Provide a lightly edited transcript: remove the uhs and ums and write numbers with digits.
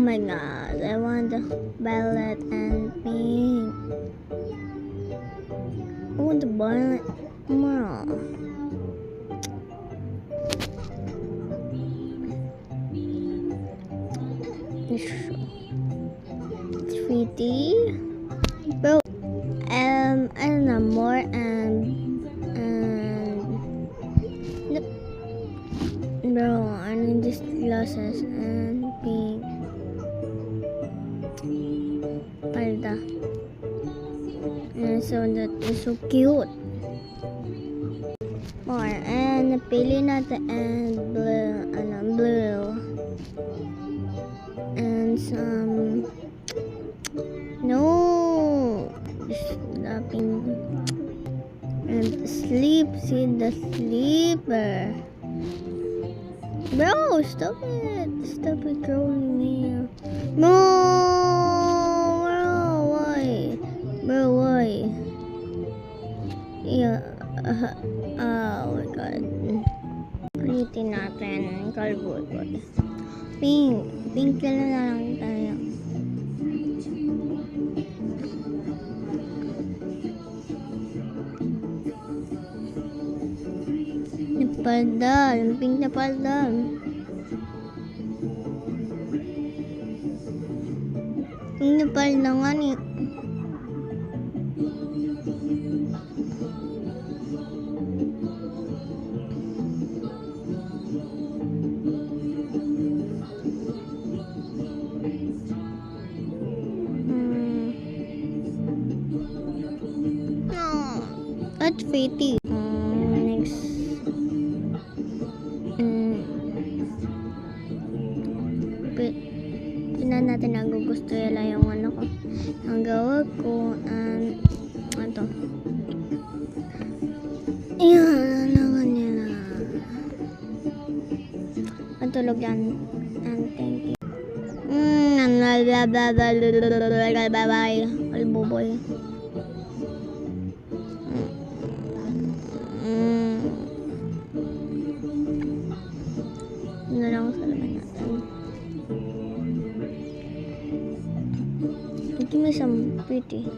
my god, I want the violet and pink. I want the violet. No. It's pretty. Bro, I don't know more and look. Bro, I need these glasses and pink. Palda. And so that is so cute. More and napili natin and blue and some slapping and sleep. See the sleeper. Bro, stop it trolling me. No, bro, why? Yeah. Oh my god. Ulitin natin. Kalbot. Pink na lang tayo. Napaldal. Pink na paldal. Pink na paldal nga ni. That's pretty. Next. Tingnan natin ang gusto nila yung ano ko. Ang gawa ko and ito. Yan ang nila. Matulog yan. And thank you. Bye-bye. Albuboy. Ano lang sa laman natin. Give me some pretty.